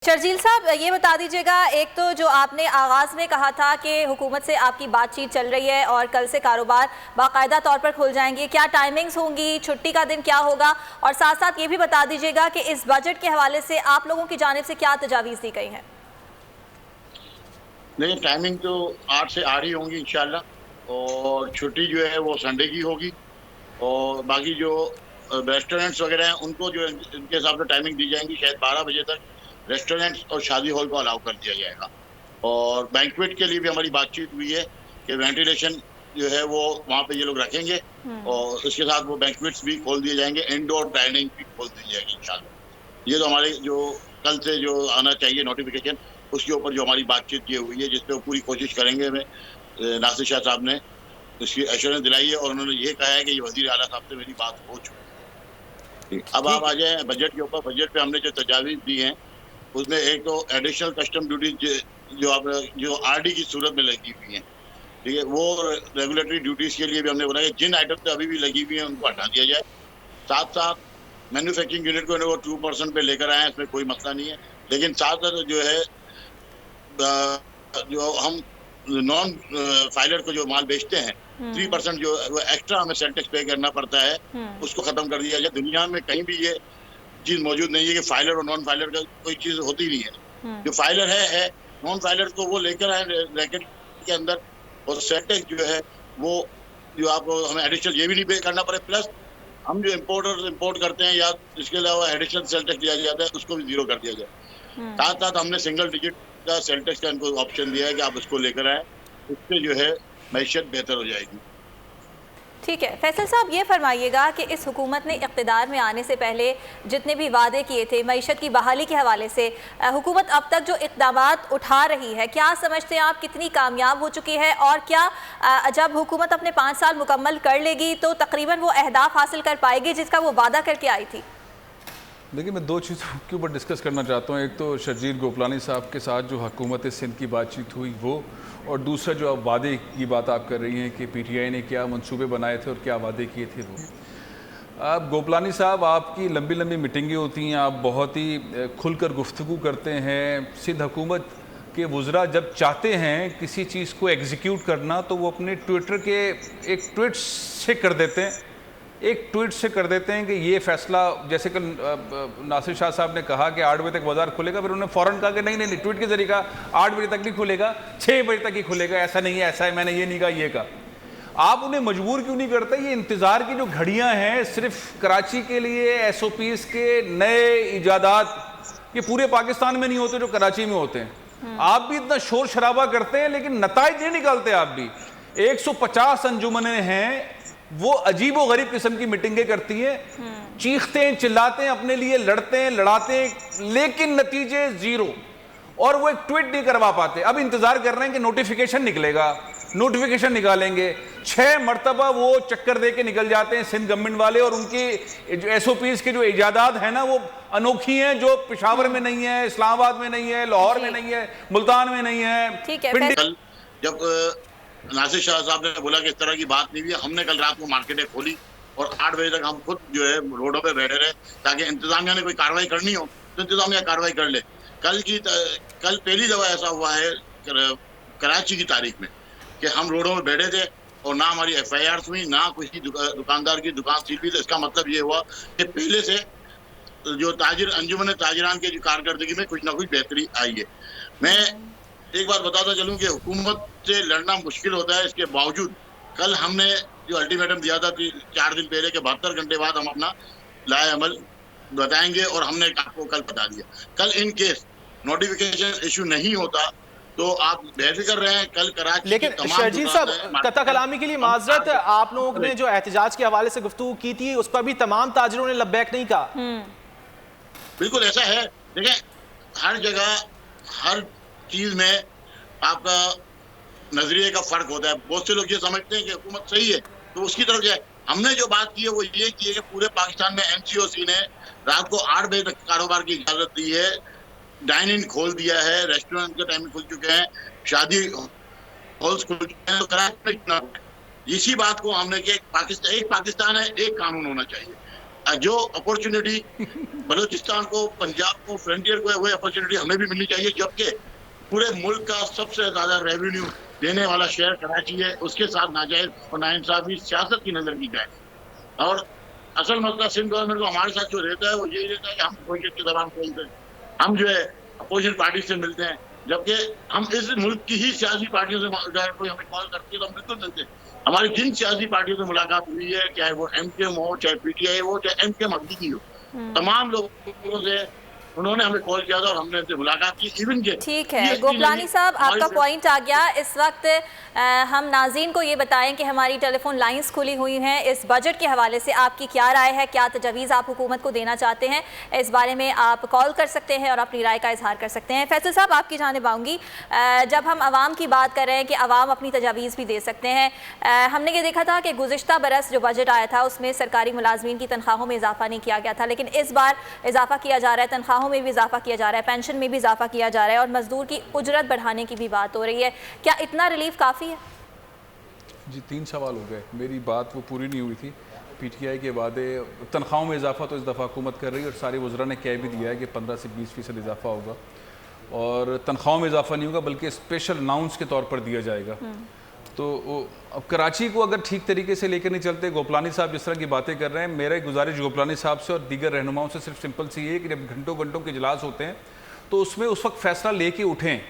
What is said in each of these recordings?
शर्जील साहब, ये बता दीजिएगा, एक तो जो आपने आगाज़ में कहा था कि हुकूमत से आपकी बातचीत चल रही है और कल से कारोबार बाकायदा तौर पर खुल जाएंगे, क्या टाइमिंग्स होंगी, छुट्टी का दिन क्या होगा, और साथ साथ ये भी बता दीजिएगा कि इस बजट के हवाले से आप लोगों की जानिब से क्या तजावीज़ दी गई हैं? नहीं, टाइमिंग तो 8 से 8 ही होंगी इंशाल्लाह, और छुट्टी जो है वो संडे की होगी। और बाकी जो रेस्टोरेंट्स वगैरह हैं उनको जो इनके हिसाब से टाइमिंग दी जाएंगी, शायद 12 बजे तक रेस्टोरेंट्स और शादी हॉल को अलाउ कर दिया जाएगा। और बैंक्वेट के लिए भी हमारी बातचीत हुई है कि वेंटिलेशन जो है वो वहाँ पे ये लोग रखेंगे, और इसके साथ वो बैंक्वेट्स भी खोल दिए जाएंगे, इंडोर डाइनिंग भी खोल दी जाएगी इंशाल्लाह। ये तो हमारे जो कल से जो आना चाहिए नोटिफिकेशन, उसके ऊपर जो हमारी बातचीत ये हुई है, जिसपे वो पूरी कोशिश करेंगे। हमें नासिर शाह साहब ने उसकी एश्योरेंस दिलाई है और उन्होंने ये कहा है कि ये वज़ीर आला साहब से मेरी बात हो चुकी है। अब आप आ जाए बजट के ऊपर। बजट पे हमने जो तजावीज़ दी हैं उसमें एक तो एडिशनल कस्टम ड्यूटी जो आरडी की सूरत में लगी हुई हैं, ठीक है, वो रेगुलेटरी ड्यूटीज़ के लिए भी हमने बोला कि जिन आइटम पे अभी भी लगी हुई हैं उनको हटा दिया जाए। साथ साथ मैन्युफैक्चरिंग यूनिट को वो 2% पे लेकर आए हैं, इसमें कोई मसला नहीं है। लेकिन साथ साथ जो है जो हम नॉन फाइलर को जो माल बेचते हैं 3% जो वो एक्स्ट्रा हमें सेल टैक्स पे करना पड़ता है, उसको खत्म कर दिया जाए। दुनिया में कहीं भी ये चीज मौजूद नहीं है कि फाइलर और नॉन फाइलर का कोई चीज होती नहीं है। जो फाइलर है नॉन फाइलर को वो लेकर आए रैकेट के अंदर, और सेल टैक्स जो है वो जो आपको हमें एडिशनल ये भी नहीं पे करना पड़े, प्लस हम जो इम्पोर्ट करते हैं या इसके अलावा एडिशनल सेल टैक्स दिया जाता है उसको भी जीरो कर दिया जाए। साथ साथ हमने सिंगल डिजिट का सेल टैक्स का इनको ऑप्शन दिया है कि आप उसको लेकर आए, उससे जो है मैशियत बेहतर हो जाएगी। ठीक है फैसल साहब, ये फरमाइएगा कि इस हुकूमत ने इक़्तिदार में आने से पहले जितने भी वादे किए थे मईशत की बहाली के हवाले से, हुकूमत अब तक जो इक़दामात उठा रही है, क्या समझते हैं आप कितनी कामयाब हो चुकी है, और क्या जब हुकूमत अपने 5 साल मुकम्मल कर लेगी तो तकरीबन वो अहदाफ हासिल कर पाएगी जिसका वो वादा करके आई थी? देखिए, मैं 2 चीज़ों के ऊपर डिस्कस करना चाहता हूँ। एक तो शर्जील गोपलानी साहब के साथ जो हुकूमत सिंध की बातचीत हुई वो, और दूसरा जो आप वादे की बात आप कर रही हैं कि पीटीआई ने क्या मंसूबे बनाए थे और क्या वादे किए थे वो। आप गोपलानी साहब, आपकी लंबी लंबी मीटिंगें होती हैं, आप बहुत ही खुलकर गुफ्तगू करते हैं। सिंध हुकूमत के वुज़रा जब चाहते हैं किसी चीज़ को एग्जीक्यूट करना तो वो अपने ट्विटर के एक ट्वीट से कर देते हैं, कि ये फ़ैसला, जैसे कल नासिर शाह साहब ने कहा कि 8 बजे तक बाज़ार खुलेगा, फिर उन्होंने फ़ौरन कहा कि नहीं, ट्वीट के जरिए कहा 8 बजे तक नहीं खुलेगा, 6 बजे तक ही खुलेगा। ऐसा नहीं है, ऐसा है, मैंने ये नहीं कहा, ये कहा। आप उन्हें मजबूर क्यों नहीं करते? ये इंतज़ार की जो घड़ियाँ हैं सिर्फ कराची के लिए SOPs के नए इजादात ये पूरे पाकिस्तान में नहीं होते जो कराची में होते हैं। आप भी इतना शोर शराबा करते हैं लेकिन नताइज नहीं निकालते। आप भी 150 अंजुमनें हैं, वो अजीब व गरीब किस्म की मीटिंगें करती हैं, चीखते हैं, चिल्लाते हैं, अपने लिए लड़ते हैं, लड़ाते हैं, लेकिन नतीजे जीरो, और वो एक ट्वीट नहीं करवा पाते। अब इंतजार कर रहे हैं कि नोटिफिकेशन निकलेगा, नोटिफिकेशन निकालेंगे। 6 मरतबा वो चक्कर दे के निकल जाते हैं सिंध गवर्नमेंट वाले, और उनकी जो SOPs की जो इजादात है ना वो अनोखी हैं, जो पेशावर में नहीं है, इस्लामाबाद में नहीं है, लाहौर में नहीं है, मुल्तान में नहीं है। ठीक है। जब नासिर शाह साहब ने बोला कि इस तरह की बात नहीं हुई, हमने कल रात को मार्केटें खोली और 8 बजे तक हम खुद जो है रोडों पे बैठे रहे ताकि इंतजामिया ने कोई कार्रवाई करनी हो तो इंतजामिया कार्रवाई कर ले। कल पहली दफा ऐसा हुआ है कराची की तारीख में कि हम रोडों में बैठे थे और ना हमारी FIRs हुई, ना किसी दुकानदार की दुकान सील हुई। तो इसका मतलब ये हुआ कि पहले से जो अंजुमन ताजिरान की जो कारकर्दगी में कुछ ना कुछ बेहतरी आई है। मैं एक बात बताता चलूं कि हुकूमत से लड़ना मुश्किल होता है, इसके बावजूद कल हमने जो अल्टीमेटम दिया था 4 दिन पहले के 72 घंटे बाद हम अपना लाए अमल बताएंगे, और हमने आपको कल बता दिया। कल इन केस नोटिफिकेशन इशू नहीं होता तो आप बेफिक्र रहे हैं। कल कराची, लेकिन शर्जील साहब, कत्ता कलामी के लिए माजरत, आप लोगों ने जो एहतजाज के हवाले से गुफ्तगू की थी उस पर भी तमाम ताजिरों ने लब्बैक नहीं कहा। बिल्कुल ऐसा है। देखिए, हर जगह हर चीज में आपका नजरिए का फर्क होता है। बहुत से लोग ये समझते हैं कि हुकूमत सही है तो उसकी तरफ जाए। हमने जो बात की है वो ये की है कि पूरे पाकिस्तान में MCOC ने रात को 8 बजे तक कारोबार की इजाजत दी है, डाइन इन खोल दिया है, रेस्टोरेंट के टाइम खुल चुके हैं, शादी हॉल्स खुल चुके हैं। तो कराची में इसी बात को हमने कि एक पाकिस्तान है, एक कानून होना चाहिए। जो अपॉर्चुनिटी बलूचिस्तान को, पंजाब को, फ्रंटियर को वही अपॉर्चुनिटी हमें भी मिलनी चाहिए, जबकि पूरे मुल्क का सबसे ज्यादा रेवेन्यू देने वाला शहर कराची है, उसके साथ नाजायज और नाइंसाफी सियासत की नजर की जाए। और असल मसला सिंध गवर्नमेंट को हमारे साथ जो रहता है वो यही रहता है कि हम अपोजिशन के दौरान खोलते हैं, हम जो है अपोजिशन पार्टी से मिलते हैं, जबकि हम इस मुल्क की ही सियासी पार्टियों से कोई हमें कॉल करती है तो हम बिल्कुल मिलते हैं। हमारी जिन सियासी पार्टियों से मुलाकात हुई है, चाहे वो MKM हो, चाहे PTI हो, चाहे MKM हकीकी हो, तमाम लोगों से उन्होंने हमें कॉल किया था और हमने उनसे मुलाकात की। इवन के ठीक है गोपलानी साहब, आपका पॉइंट आ गया। इस वक्त हम नाज़रीन को ये बताएं कि हमारी टेलीफोन लाइंस खुली हुई हैं। इस बजट के हवाले से आपकी क्या राय है, क्या तजवीज़ आप हुकूमत को देना चाहते हैं, इस बारे में आप कॉल कर सकते हैं और अपनी राय का इजहार कर सकते हैं। फैसल साहब, आपकी जानिब आऊँगी। जब हम आवाम की बात कर रहे हैं कि आवाम अपनी तजवीज़ भी दे सकते हैं, हमने ये देखा था कि गुज़िश्ता बरस जो बजट आया था उसमें सरकारी मुलाजमीन की तनख्वाहों में इजाफा नहीं किया गया था, लेकिन इस बार इजाफा किया जा रहा है, तनख्वाहों में भी इजाफा किया जा रहा है, पेंशन में भी इजाफा किया जा रहा है और मजदूर की उजरत बढ़ाने की भी बात हो रही है। क्या इतना रिलीफ काफ़ी है? जी 3 सवाल हो गए, मेरी बात वो पूरी नहीं हुई थी। PTI के वादे तनख्वाहों में इजाफा तो इस दफ़ा हुकूमत कर रही है और सारे वज़रा ने कह भी दिया है कि 15 से 20% इजाफा होगा और तनख्वाहों में इजाफा नहीं होगा बल्कि स्पेशल अनाउंस के तौर पर दिया जाएगा। तो अब कराची को अगर ठीक तरीके से लेकर नहीं चलते, गोपलानी साहब जिस तरह की बातें कर रहे हैं, मेरा एक गुजारिश गोपलानी साहब से और दीगर रहनुमाओं से सिर्फ सिंपल सी है कि जब घंटों घंटों के इजलास होते हैं तो उसमें उस वक्त फैसला लेके उठें।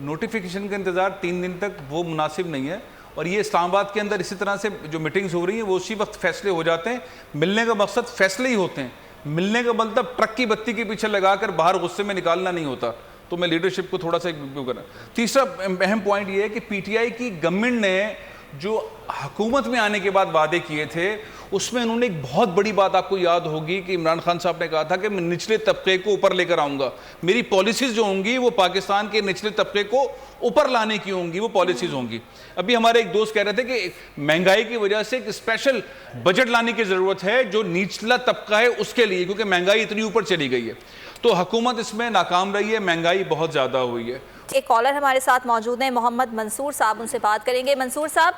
नोटिफिकेशन का इंतज़ार 3 दिन तक वो मुनासिब नहीं है और ये इस्लामाबाद के अंदर इसी तरह से जो मीटिंग्स हो रही हैं वो उसी वक्त फैसले हो जाते हैं। मिलने का मकसद फैसले ही होते हैं, मिलने का मतलब ट्रक की बत्ती के पीछे लगाकर बाहर गुस्से में निकालना नहीं होता। तो मैं लीडरशिप को थोड़ा सा करना। तीसरा अहम पॉइंट ये है कि PTI की गवर्नमेंट ने जो हुकूमत में आने के बाद वादे किए थे उसमें उन्होंने एक बहुत बड़ी बात आपको याद होगी कि इमरान खान साहब ने कहा था कि मैं निचले तबके को ऊपर लेकर आऊँगा, मेरी पॉलिसीज़ जो होंगी वो पाकिस्तान के निचले तबके को ऊपर लाने की होंगी, वो पॉलिसीज़ होंगी। अभी हमारे एक दोस्त कह रहे थे कि महंगाई की वजह से एक स्पेशल बजट लाने की ज़रूरत है जो निचला तबका है उसके लिए, क्योंकि महंगाई इतनी ऊपर चली गई है। तो हुकूमत इसमें नाकाम रही है, महंगाई बहुत ज़्यादा हुई है। एक कॉलर हमारे साथ मौजूद हैं, मोहम्मद मंसूर साहब, उनसे बात करेंगे। मंसूर साहब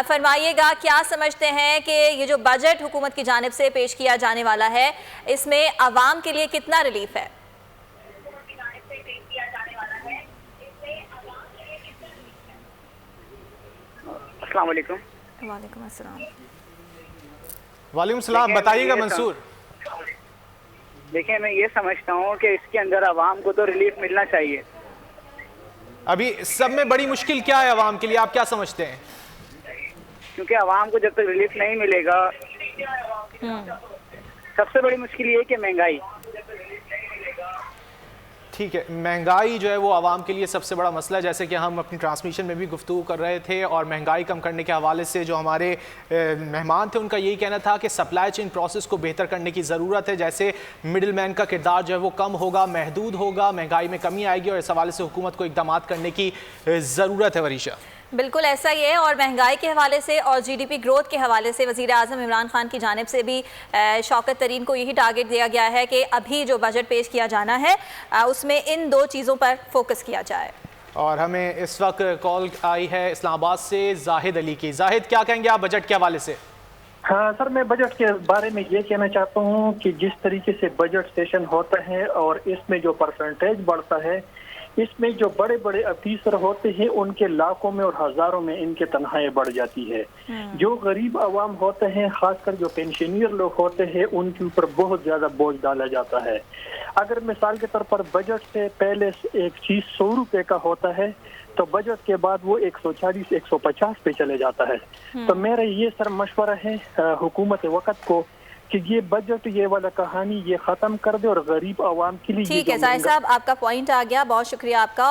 फरमाइएगा, क्या समझते हैं कि ये जो बजट हुकूमत की जानिब से पेश किया जाने वाला है इसमें आवाम के लिए कितना रिलीफ है? अस्सलाम वालेकुम। वालेकुम अस्सलाम। वालेकुम सलाम, बताइएगा मंसूर। देखिए, मैं ये समझता हूँ कि इसके अंदर आवाम को तो रिलीफ मिलना चाहिए। अभी सब में बड़ी मुश्किल क्या है आवाम के लिए, आप क्या समझते हैं? क्योंकि आवाम को जब तक रिलीफ नहीं मिलेगा, सबसे बड़ी मुश्किल ये है कि महंगाई। ठीक है, महंगाई जो है वो आवाम के लिए सबसे बड़ा मसला है, जैसे कि हम अपनी ट्रांसमिशन में भी गुफ्तगू कर रहे थे। और महंगाई कम करने के हवाले से जो हमारे मेहमान थे उनका यही कहना था कि सप्लाई चेन प्रोसेस को बेहतर करने की ज़रूरत है, जैसे मिडिल मैन का किरदार जो है वो कम होगा, महदूद होगा, महंगाई में कमी आएगी और इस हवाले से हुकूमत को इक़दाम करने की ज़रूरत है। वरीशा, बिल्कुल ऐसा ही है। और महंगाई के हवाले से और GDP ग्रोथ के हवाले से वज़ीर आज़म इमरान खान की जानिब से भी शौकत तरीन को यही टारगेट दिया गया है कि अभी जो बजट पेश किया जाना है उसमें इन 2 चीज़ों पर फोकस किया जाए। और हमें इस वक्त कॉल आई है इस्लामाबाद से जाहिद अली की। जाहिद, क्या कहेंगे आप बजट के हवाले से? हाँ सर, मैं बजट के बारे में ये कहना चाहता हूँ कि जिस तरीके से बजट सेशन होता है और इसमें जो परसेंटेज बढ़ता है, इसमें जो बड़े बड़े अफीसर होते हैं उनके लाखों में और हजारों में इनके तनख्वाहें बढ़ जाती है। जो गरीब आवाम होते हैं, खासकर जो पेंशनियर लोग होते हैं, उनके ऊपर बहुत ज्यादा बोझ डाला जाता है। अगर मिसाल के तौर पर बजट से पहले एक चीज 100 रुपए का होता है तो बजट के बाद वो 140-150 पे चले जाता है। तो मेरा ये सर मशवरा है हुकूमत वक्त को कि ये बजट ये वाला कहानी ये खत्म कर दे और गरीब आवाम के लिए। ठीक है जाहिद साहब, आपका पॉइंट आ गया, बहुत शुक्रिया आपका।